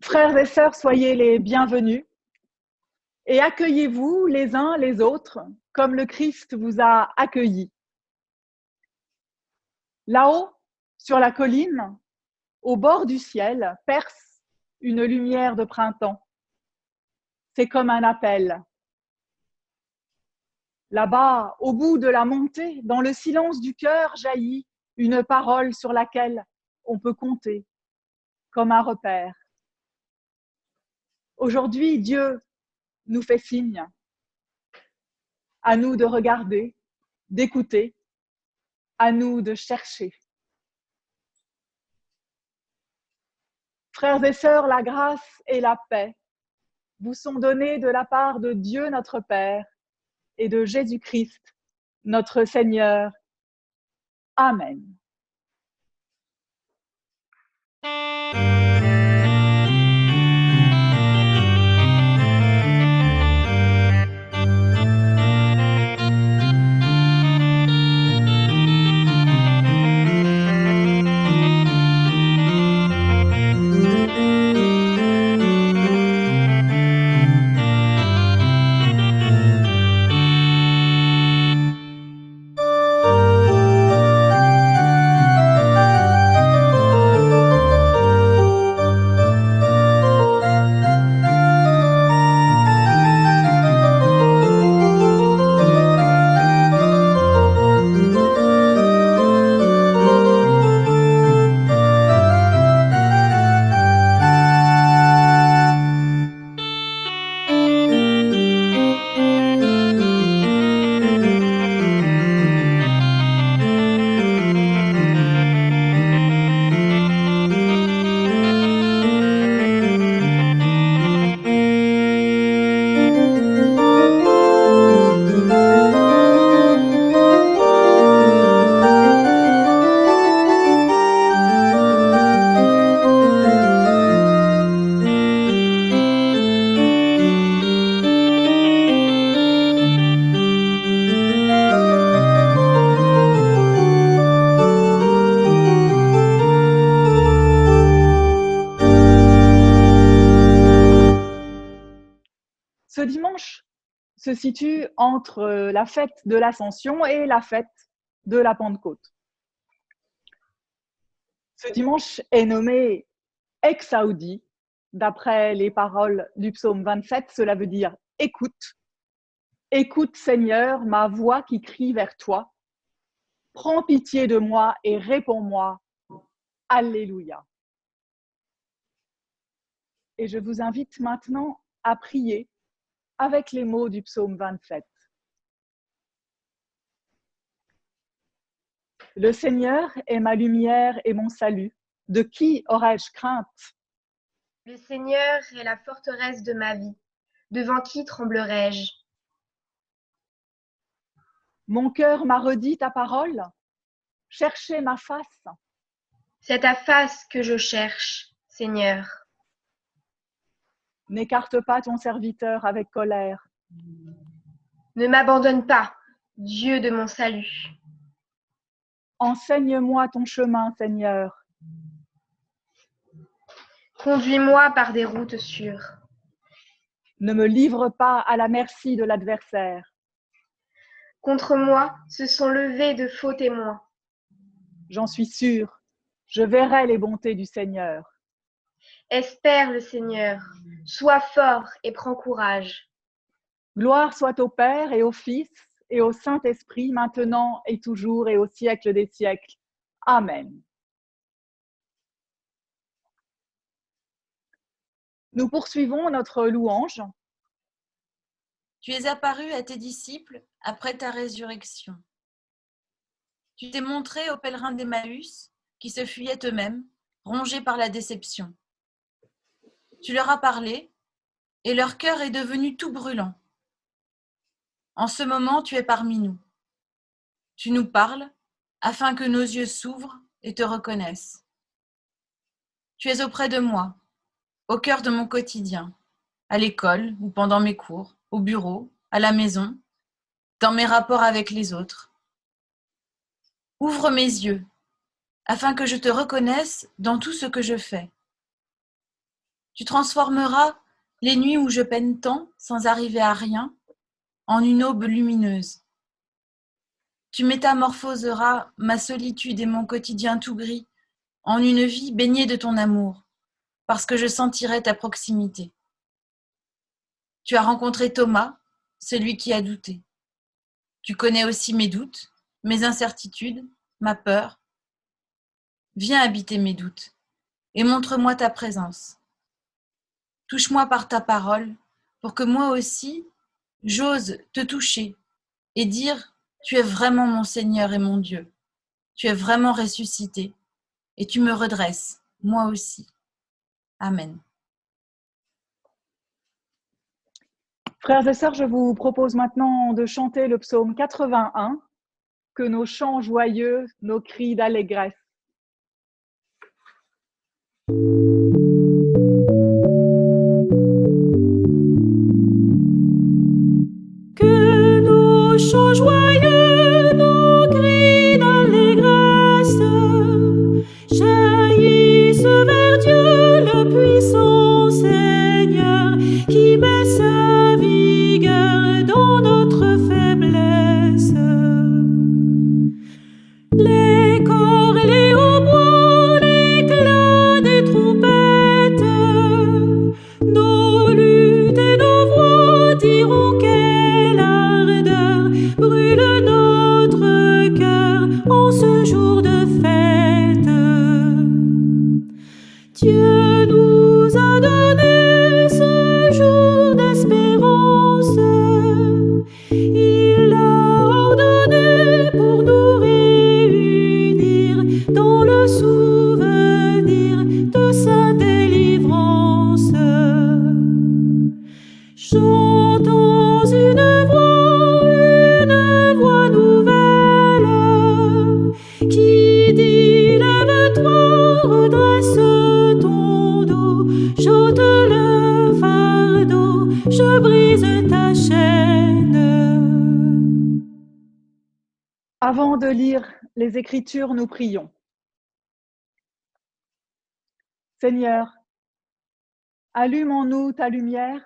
Frères et sœurs, soyez les bienvenus et accueillez-vous les uns les autres comme le Christ vous a accueillis. Là-haut, sur la colline, au bord du ciel, perce une lumière de printemps. C'est comme un appel. Là-bas, au bout de la montée, dans le silence du cœur, jaillit une parole sur laquelle on peut compter, comme un repère. Aujourd'hui, Dieu nous fait signe. À nous de regarder, d'écouter, à nous de chercher. Frères et sœurs, la grâce et la paix vous sont données de la part de Dieu notre Père et de Jésus-Christ, notre Seigneur. Amen. Ce dimanche se situe entre la fête de l'Ascension et la fête de la Pentecôte. Ce dimanche est nommé Exaudi, d'après les paroles du psaume 27, cela veut dire « Écoute, écoute Seigneur, ma voix qui crie vers toi, prends pitié de moi et réponds-moi, Alléluia ». Et je vous invite maintenant à prier avec les mots du psaume 27. Le Seigneur est ma lumière et mon salut. De qui aurais-je crainte? Le Seigneur est la forteresse de ma vie. Devant qui tremblerais-je? Mon cœur m'a redit ta parole. Cherchez ma face. C'est ta face que je cherche, Seigneur. N'écarte pas ton serviteur avec colère. Ne m'abandonne pas, Dieu de mon salut. Enseigne-moi ton chemin, Seigneur. Conduis-moi par des routes sûres. Ne me livre pas à la merci de l'adversaire. Contre moi se sont levés de faux témoins. J'en suis sûre, je verrai les bontés du Seigneur. Espère le Seigneur, sois fort et prends courage. Gloire soit au Père et au Fils et au Saint-Esprit, maintenant et toujours et au siècle des siècles. Amen. Nous poursuivons notre louange. Tu es apparu à tes disciples après ta résurrection. Tu t'es montré aux pèlerins d'Emmaüs qui se fuyaient eux-mêmes, rongés par la déception. Tu leur as parlé et leur cœur est devenu tout brûlant. En ce moment, tu es parmi nous. Tu nous parles afin que nos yeux s'ouvrent et te reconnaissent. Tu es auprès de moi, au cœur de mon quotidien, à l'école ou pendant mes cours, au bureau, à la maison, dans mes rapports avec les autres. Ouvre mes yeux, afin que je te reconnaisse dans tout ce que je fais. Tu transformeras les nuits où je peine tant sans arriver à rien en une aube lumineuse. Tu métamorphoseras ma solitude et mon quotidien tout gris en une vie baignée de ton amour, parce que je sentirai ta proximité. Tu as rencontré Thomas, celui qui a douté. Tu connais aussi mes doutes, mes incertitudes, ma peur. Viens habiter mes doutes et montre-moi ta présence. Touche-moi par ta parole pour que moi aussi, j'ose te toucher et dire « Tu es vraiment mon Seigneur et mon Dieu. Tu es vraiment ressuscité et tu me redresses, moi aussi. » Amen. Frères et sœurs, je vous propose maintenant de chanter le psaume 81, « Que nos chants joyeux, nos cris d'allégresse ». Que nos chants joyeux, nos cris d'allégresse jaillissent vers Dieu le puissant Seigneur qui met sa vigueur dans notre faiblesse. Les corps et les hautbois, l'éclat des trompettes, nos luttes et nos voix diront quelle ardeur brûle notre cœur en ce jour de fête. Dieu nous a donné ce jour d'espérance, il l'a ordonné pour nous réunir dans le souvenir de sa délivrance. Chantons une voix nouvelle qui dit lève-toi, redresse ton dos, j'ôte le fardeau, je brise ta chaîne. Avant de lire les Écritures, nous prions. Seigneur, allume en nous ta lumière,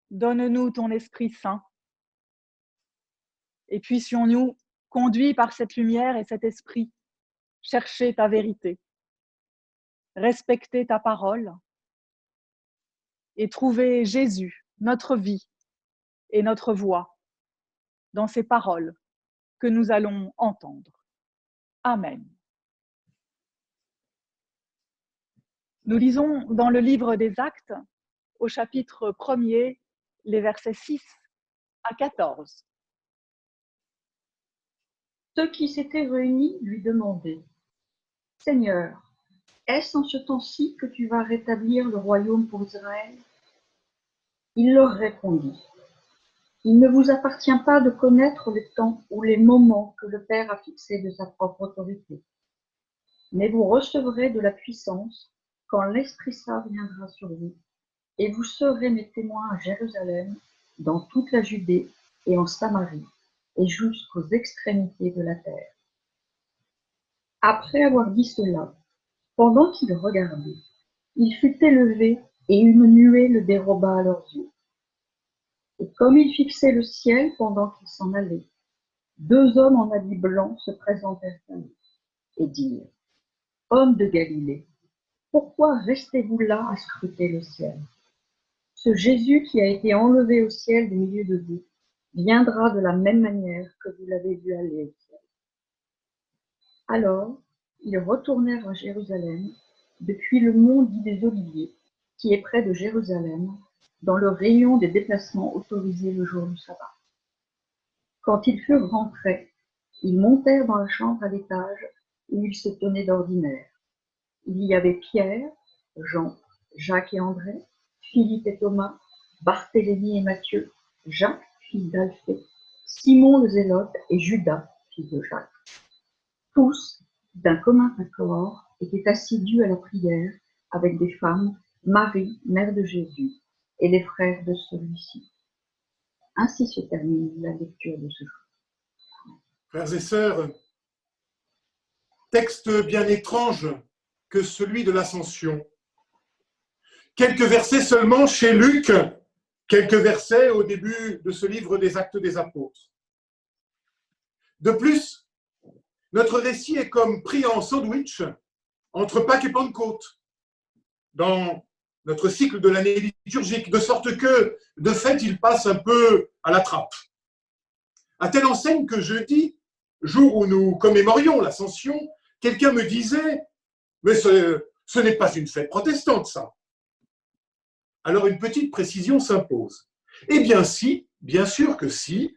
donne-nous ton Esprit Saint, et puissions-nous, conduits par cette lumière et cet esprit, chercher ta vérité, respecter ta parole et trouver Jésus, notre vie et notre voix, dans ces paroles que nous allons entendre. Amen. Nous lisons dans le livre des Actes, au chapitre 1er, les versets 6 à 14. Ceux qui s'étaient réunis lui demandaient : « Seigneur, est-ce en ce temps-ci que tu vas rétablir le royaume pour Israël ?» Il leur répondit : « Il ne vous appartient pas de connaître les temps ou les moments que le Père a fixés de sa propre autorité. Mais vous recevrez de la puissance quand l'Esprit Saint viendra sur vous, et vous serez mes témoins à Jérusalem, dans toute la Judée et en Samarie, et jusqu'aux extrémités de la terre. » Après avoir dit cela, pendant qu'ils regardaient, il fut élevé et une nuée le déroba à leurs yeux. Et comme il fixait le ciel pendant qu'il s'en allait, 2 hommes en habits blancs se présentèrent à lui et dirent : « Hommes de Galilée, pourquoi restez-vous là à scruter le ciel ? Ce Jésus qui a été enlevé au ciel du milieu de vous viendra de la même manière que vous l'avez vu aller au ciel. » Alors, ils retournèrent à Jérusalem depuis le mont dit des Oliviers, qui est près de Jérusalem, dans le rayon des déplacements autorisés le jour du sabbat. Quand ils furent rentrés, ils montèrent dans la chambre à l'étage où ils se tenaient d'ordinaire. Il y avait Pierre, Jean, Jacques et André, Philippe et Thomas, Barthélemy et Matthieu, Jacques, fils d'Alphée, Simon le Zélote et Judas, fils de Jacques. Tous, d'un commun accord, étaient assidus à la prière avec des femmes, Marie, mère de Jésus, et les frères de celui-ci. Ainsi se termine la lecture de ce jour. Frères et sœurs, texte bien étrange que celui de l'Ascension. quelques versets seulement chez Luc, quelques versets au début de ce livre des Actes des Apôtres. De plus, notre récit est comme pris en sandwich entre Pâques et Pentecôte dans notre cycle de l'année liturgique, de sorte que, de fait, il passe un peu à la trappe. À telle enseigne que jeudi, jour où nous commémorions l'Ascension, quelqu'un me disait « Mais ce n'est pas une fête protestante, ça !» Alors une petite précision s'impose. Eh bien si, bien sûr que si,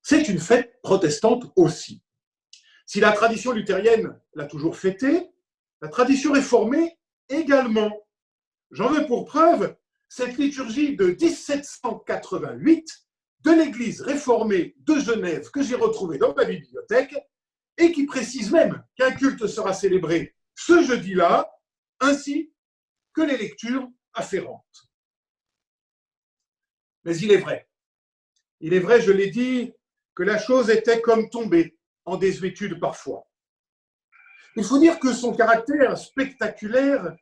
c'est une fête protestante aussi. Si la tradition luthérienne l'a toujours fêtée, la tradition réformée également. J'en veux pour preuve cette liturgie de 1788 de l'Église réformée de Genève que j'ai retrouvée dans ma bibliothèque et qui précise même qu'un culte sera célébré ce jeudi-là, ainsi que les lectures afférentes. Mais il est vrai, je l'ai dit, que la chose était comme tombée en désuétude parfois. Il faut dire que son caractère spectaculaire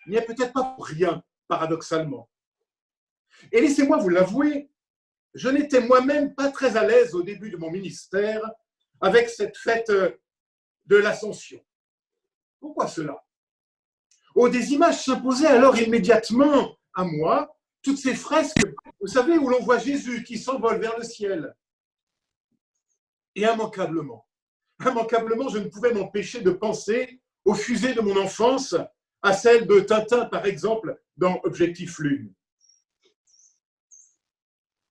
n'y est peut-être pas pour rien, paradoxalement. Et laissez-moi vous l'avouer, je n'étais moi-même pas très à l'aise au début de mon ministère avec cette fête de l'Ascension. Pourquoi cela? Oh, des images s'imposaient alors immédiatement à moi, toutes ces fresques, vous savez, où l'on voit Jésus qui s'envole vers le ciel. Et immanquablement, je ne pouvais m'empêcher de penser aux fusées de mon enfance, à celle de Tintin, par exemple, dans Objectif Lune.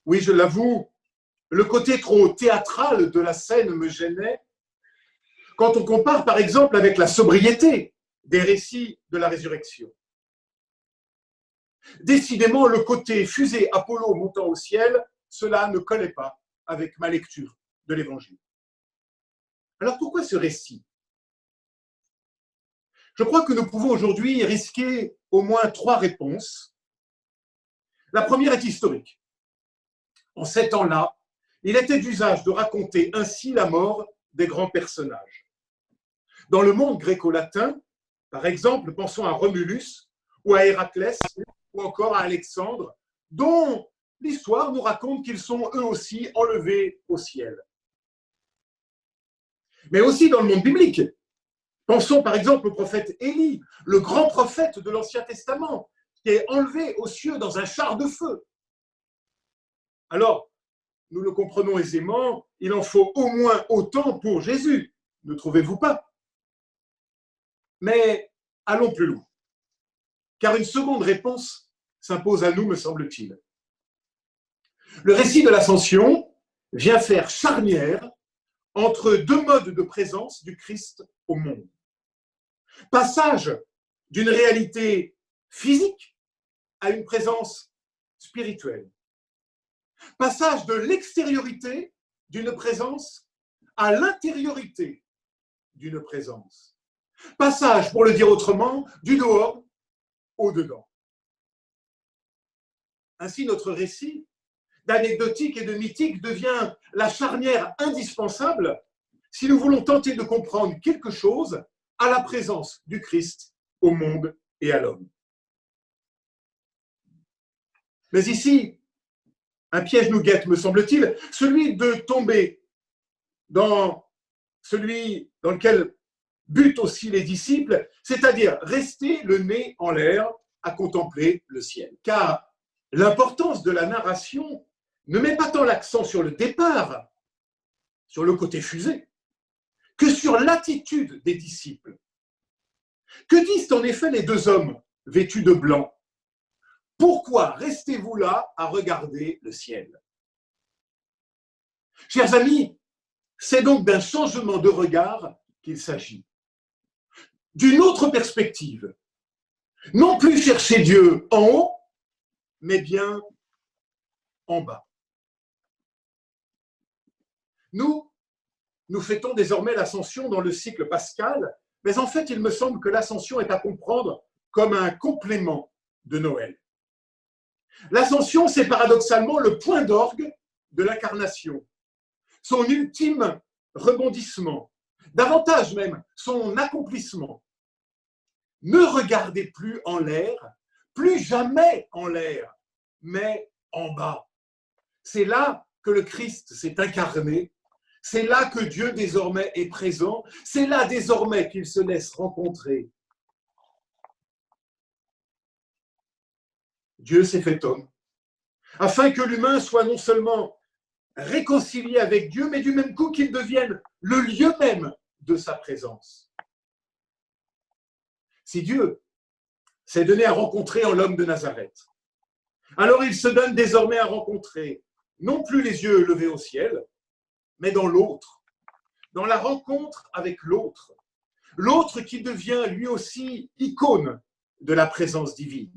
Oui, je l'avoue, le côté trop théâtral de la scène me gênait quand on compare, par exemple, avec la sobriété des récits de la résurrection. Décidément, le côté fusée Apollo montant au ciel, cela ne collait pas avec ma lecture de l'Évangile. Alors pourquoi ce récit? Je crois que nous pouvons aujourd'hui risquer au moins 3 réponses. La première est historique. En ces temps-là, il était d'usage de raconter ainsi la mort des grands personnages. Dans le monde gréco-latin, par exemple, pensons à Romulus ou à Héraclès ou encore à Alexandre, dont l'histoire nous raconte qu'ils sont eux aussi enlevés au ciel. Mais aussi dans le monde biblique. Pensons par exemple au prophète Élie, le grand prophète de l'Ancien Testament, qui est enlevé aux cieux dans un char de feu. Alors, nous le comprenons aisément, il en faut au moins autant pour Jésus, ne trouvez-vous pas? Mais allons plus loin, car une seconde réponse s'impose à nous, me semble-t-il. Le récit de l'Ascension vient faire charnière entre 2 modes de présence du Christ au monde. Passage d'une réalité physique à une présence spirituelle. Passage de l'extériorité d'une présence à l'intériorité d'une présence. Passage, pour le dire autrement, du dehors au dedans. Ainsi, notre récit d'anecdotique et de mythique devient la charnière indispensable si nous voulons tenter de comprendre quelque chose à la présence du Christ au monde et à l'homme. Mais ici, un piège nous guette, me semble-t-il, celui de tomber dans celui dans lequel butent aussi les disciples, c'est-à-dire rester le nez en l'air à contempler le ciel. Car l'importance de la narration ne met pas tant l'accent sur le départ, sur le côté fusé, que sur l'attitude des disciples. Que disent en effet les 2 hommes vêtus de blanc? Pourquoi restez-vous là à regarder le ciel? Chers amis, c'est donc d'un changement de regard qu'il s'agit. D'une autre perspective. Non plus chercher Dieu en haut, mais bien en bas. Nous fêtons désormais l'Ascension dans le cycle pascal, mais en fait, il me semble que l'Ascension est à comprendre comme un complément de Noël. L'Ascension, c'est paradoxalement le point d'orgue de l'incarnation, son ultime rebondissement, davantage même son accomplissement. Ne regardez plus en l'air plus jamais en l'air, mais en bas. C'est là que le Christ s'est incarné. C'est là que Dieu désormais est présent. C'est là désormais qu'il se laisse rencontrer. Dieu s'est fait homme, afin que l'humain soit non seulement réconcilié avec Dieu, mais du même coup qu'il devienne le lieu même de sa présence. Si Dieu s'est donné à rencontrer en l'homme de Nazareth, alors il se donne désormais à rencontrer non plus les yeux levés au ciel, mais dans l'autre, dans la rencontre avec l'autre, l'autre qui devient lui aussi icône de la présence divine.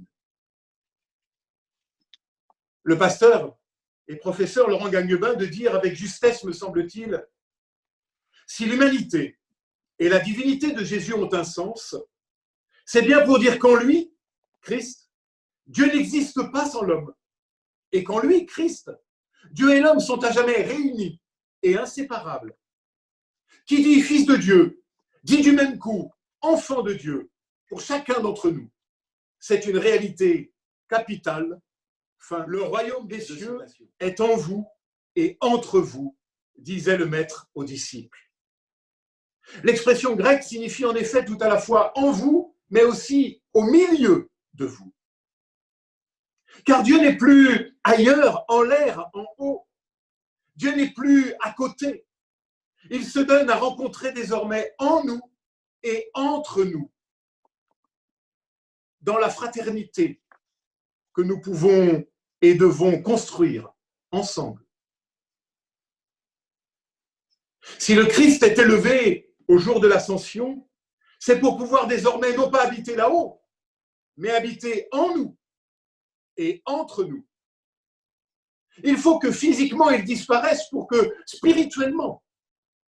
Le pasteur et professeur Laurent Gagnebin de dire avec justesse, me semble-t-il, si l'humanité et la divinité de Jésus ont un sens, c'est bien pour dire qu'en lui, Christ, Dieu n'existe pas sans l'homme. Et qu'en lui, Christ, Dieu et l'homme sont à jamais réunis et inséparables. Qui dit fils de Dieu, dit du même coup enfant de Dieu pour chacun d'entre nous. C'est une réalité capitale. Enfin, le royaume des cieux est en vous et entre vous, disait le maître aux disciples. L'expression grecque signifie en effet tout à la fois en vous, mais aussi au milieu de vous. Car Dieu n'est plus ailleurs, en l'air, en haut. Dieu n'est plus à côté. Il se donne à rencontrer désormais en nous et entre nous, dans la fraternité que nous pouvons et devons construire ensemble. Si le Christ est élevé au jour de l'Ascension, c'est pour pouvoir désormais non pas habiter là-haut, mais habiter en nous et entre nous. Il faut que physiquement il disparaisse pour que spirituellement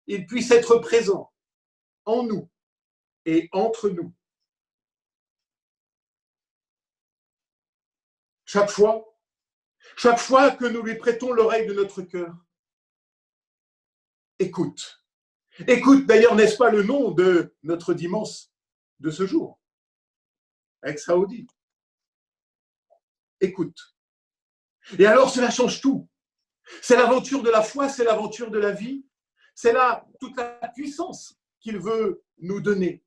il puisse être présent en nous et entre nous. Chaque fois que nous lui prêtons l'oreille de notre cœur, écoute. Écoute, d'ailleurs, n'est-ce pas le nom de notre dimanche de ce jour? Ex-Audi. Écoute. Et alors, cela change tout. C'est l'aventure de la foi, c'est l'aventure de la vie, c'est là toute la puissance qu'il veut nous donner.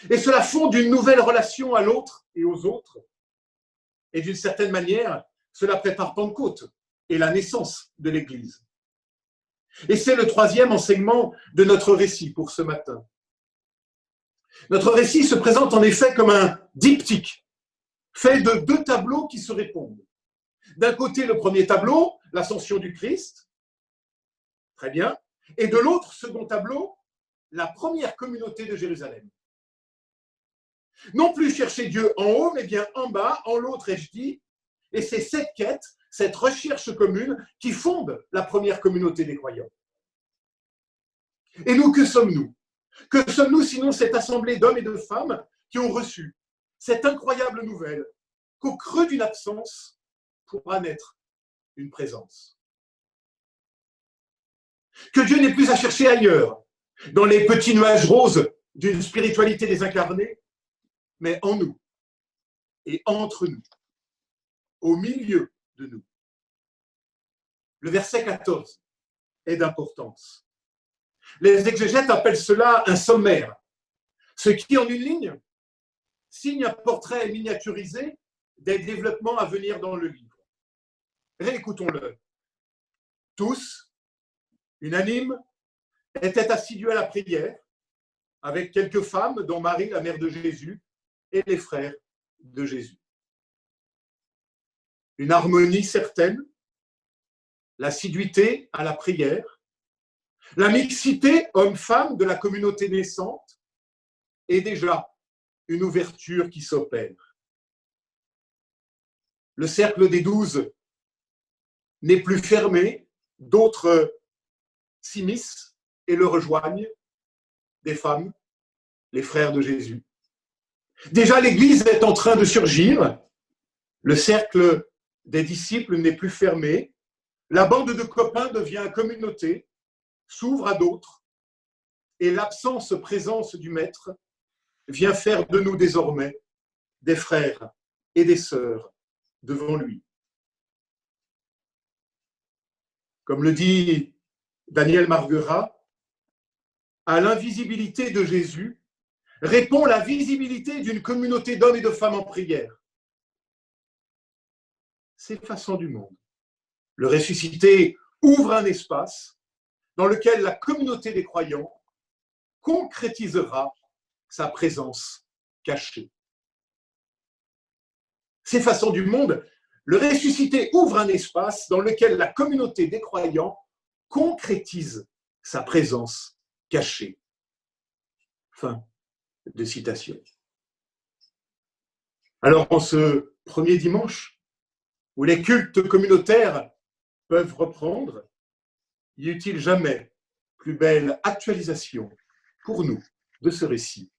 Et cela fonde une nouvelle relation à l'autre et aux autres. Et d'une certaine manière, cela prépare Pentecôte et la naissance de l'Église. Et c'est le troisième enseignement de notre récit pour ce matin. Notre récit se présente en effet comme un diptyque, fait de deux tableaux qui se répondent. D'un côté, le premier tableau, l'ascension du Christ, très bien, et de l'autre, second tableau, la première communauté de Jérusalem. Non plus chercher Dieu en haut, mais bien en bas, en l'autre, ai-je dit, et c'est cette quête, cette recherche commune qui fonde la première communauté des croyants. Et nous, que sommes-nous? Que sommes-nous sinon cette assemblée d'hommes et de femmes qui ont reçu cette incroyable nouvelle qu'au creux d'une absence pourra naître une présence? Que Dieu n'est plus à chercher ailleurs, dans les petits nuages roses d'une spiritualité désincarnée, mais en nous et entre nous, au milieu de nous. Le verset 14 est d'importance. Les exégètes appellent cela un sommaire, ce qui, en une ligne, signe un portrait miniaturisé des développements à venir dans le livre. Réécoutons-le. Tous, unanimes, étaient assidus à la prière, avec quelques femmes, dont Marie, la mère de Jésus, et les frères de Jésus. Une harmonie certaine, l'assiduité à la prière, la mixité homme-femme de la communauté naissante et déjà une ouverture qui s'opère. Le cercle des 12 n'est plus fermé, d'autres s'immiscent et le rejoignent, des femmes, les frères de Jésus. Déjà, l'Église est en train de surgir, le cercle des disciples n'est plus fermé, la bande de copains devient communauté, s'ouvre à d'autres, et l'absence-présence du Maître vient faire de nous désormais des frères et des sœurs devant lui. Comme le dit Daniel Marguerat, à l'invisibilité de Jésus répond la visibilité d'une communauté d'hommes et de femmes en prière. C'est façon du monde. Le ressuscité ouvre un espace dans lequel la communauté des croyants concrétisera sa présence cachée. C'est façon du monde. Le ressuscité ouvre un espace dans lequel la communauté des croyants concrétise sa présence cachée. Fin de citation. Alors, en ce premier dimanche, où les cultes communautaires peuvent reprendre, y eut-il jamais plus belle actualisation pour nous de ce récit?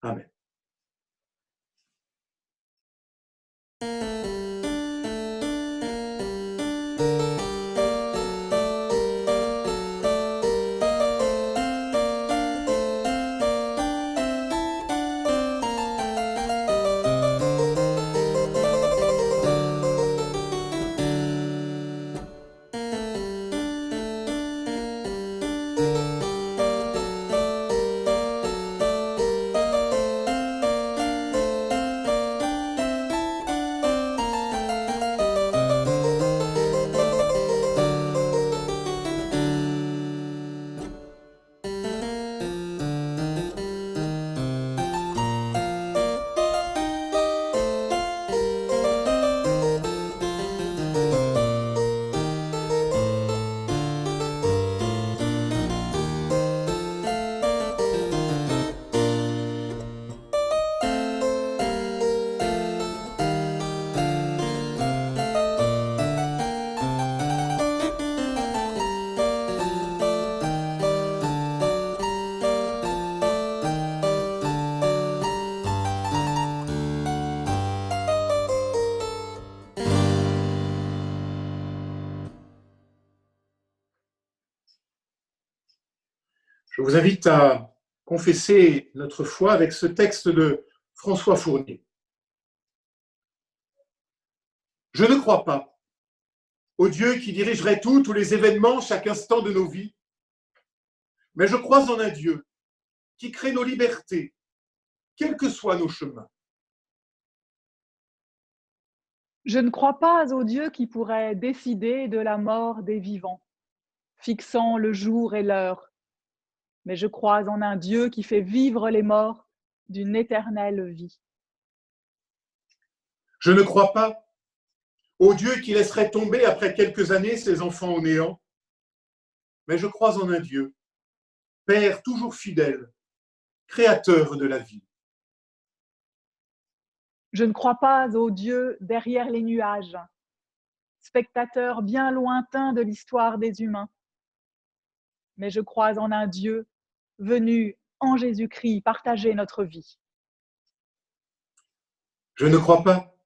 Amen. Je vous invite à confesser notre foi avec ce texte de François Fournier. Je ne crois pas au Dieu qui dirigerait tous les événements, chaque instant de nos vies, mais je crois en un Dieu qui crée nos libertés, quels que soient nos chemins. Je ne crois pas au Dieu qui pourrait décider de la mort des vivants, fixant le jour et l'heure, mais je crois en un Dieu qui fait vivre les morts d'une éternelle vie. Je ne crois pas au Dieu qui laisserait tomber après quelques années ses enfants au néant, mais je crois en un Dieu, Père toujours fidèle, créateur de la vie. Je ne crois pas au Dieu derrière les nuages, spectateur bien lointain de l'histoire des humains, mais je crois en un Dieu venu en Jésus-Christ partager notre vie. Je ne crois pas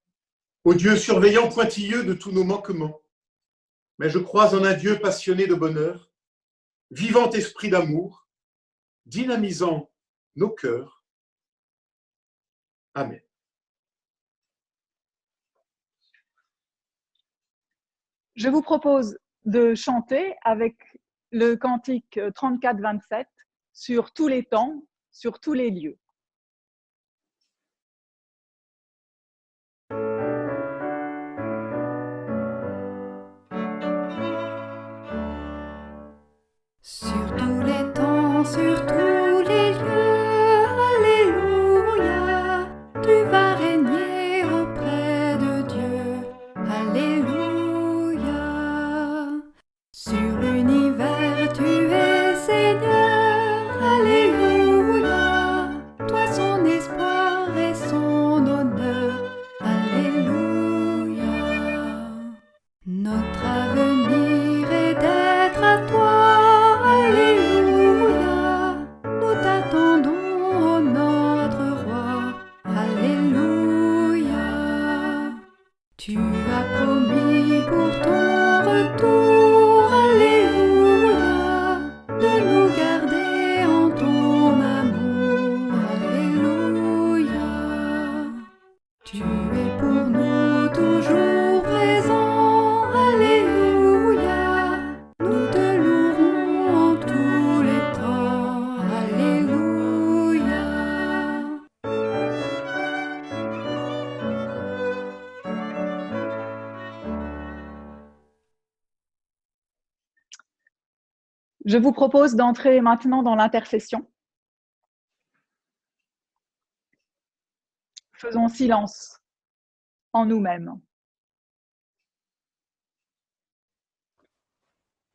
au Dieu surveillant pointilleux de tous nos manquements, mais je crois en un Dieu passionné de bonheur, vivant esprit d'amour, dynamisant nos cœurs. Amen. Je vous propose de chanter avec le cantique 34-27 sur tous les temps, sur tous les lieux. Sur tous les temps, sur tous les lieux, Alléluia, tu vas régner auprès de Dieu, Alléluia. Sur l'univers, tu es Seigneur, Alléluia, toi son espoir et son honneur, Alléluia. Notre avenir est d'être à toi, Alléluia. Nous t'attendons, ô notre roi, Alléluia. Tu as promis pour ton retour, Alléluia, de nous garder en ton amour, Alléluia. Tu es pour nous toujours présent, Alléluia. Nous te louerons en tous les temps, Alléluia. Je vous propose d'entrer maintenant dans l'intercession. Faisons silence en nous-mêmes.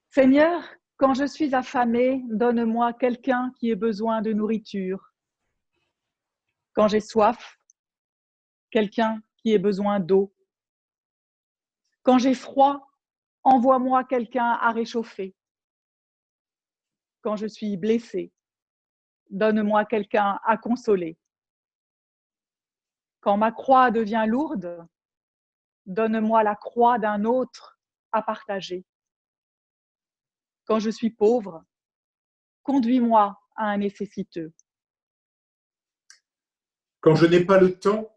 Seigneur, quand je suis affamée, donne-moi quelqu'un qui ait besoin de nourriture. Quand j'ai soif, quelqu'un qui ait besoin d'eau. Quand j'ai froid, envoie-moi quelqu'un à réchauffer. Quand je suis blessée, donne-moi quelqu'un à consoler. Quand ma croix devient lourde, donne-moi la croix d'un autre à partager. Quand je suis pauvre, conduis-moi à un nécessiteux. Quand je n'ai pas le temps,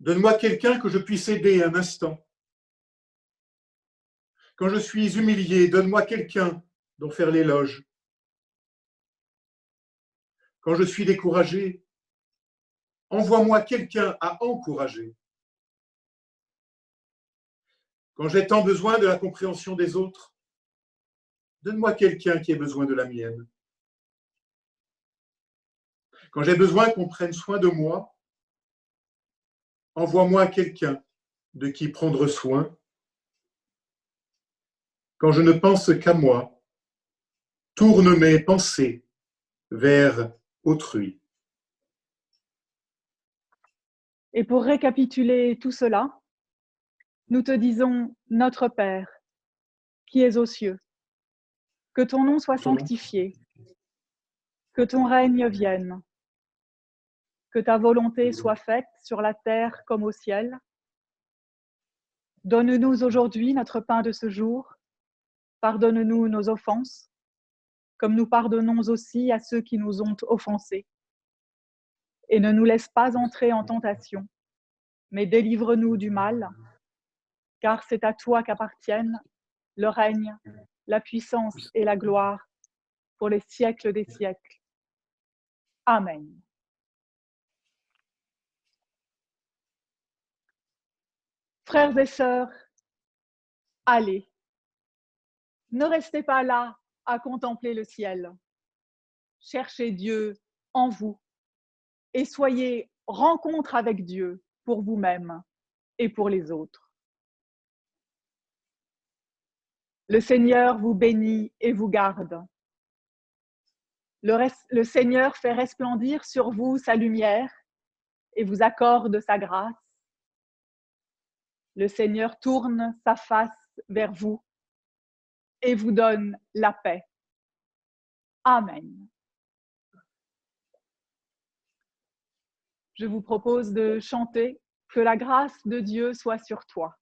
donne-moi quelqu'un que je puisse aider un instant. Quand je suis humilié, donne-moi quelqu'un dont faire l'éloge. Quand je suis découragé, envoie-moi quelqu'un à encourager. Quand j'ai tant besoin de la compréhension des autres, donne-moi quelqu'un qui ait besoin de la mienne. Quand j'ai besoin qu'on prenne soin de moi, envoie-moi quelqu'un de qui prendre soin. Quand je ne pense qu'à moi, tourne mes pensées vers autrui. Et pour récapituler tout cela, nous te disons, Notre Père, qui es aux cieux, que ton nom soit sanctifié, que ton règne vienne, que ta volonté soit faite sur la terre comme au ciel. Donne-nous aujourd'hui notre pain de ce jour. Pardonne-nous nos offenses, comme nous pardonnons aussi à ceux qui nous ont offensés. Et ne nous laisse pas entrer en tentation, mais délivre-nous du mal, car c'est à toi qu'appartiennent le règne, la puissance et la gloire pour les siècles des siècles. Amen. Frères et sœurs, allez, ne restez pas là à contempler le ciel. Cherchez Dieu en vous et soyez rencontre avec Dieu pour vous-même et pour les autres. Le Seigneur vous bénit et vous garde. Le Seigneur fait resplendir sur vous sa lumière et vous accorde sa grâce. Le Seigneur tourne sa face vers vous et vous donne la paix. Amen. Je vous propose de chanter « Que la grâce de Dieu soit sur toi ».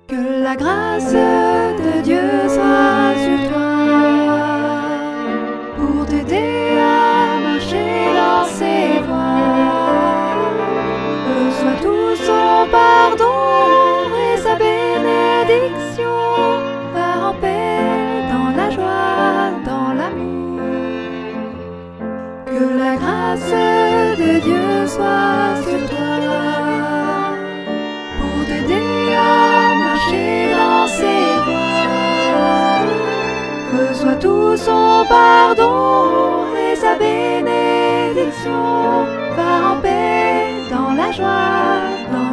Que la grâce de Dieu soit sur toi, pour t'aider à marcher dans ses voies. Reçois tout son pardon et sa bénédiction. Va en paix dans la joie, dans l'amour. Que la grâce de Dieu soit sur toi, pour t'aider à marcher dans ses voies. Reçois tout son pardon et sa bénédiction. Va en paix dans la joie, dans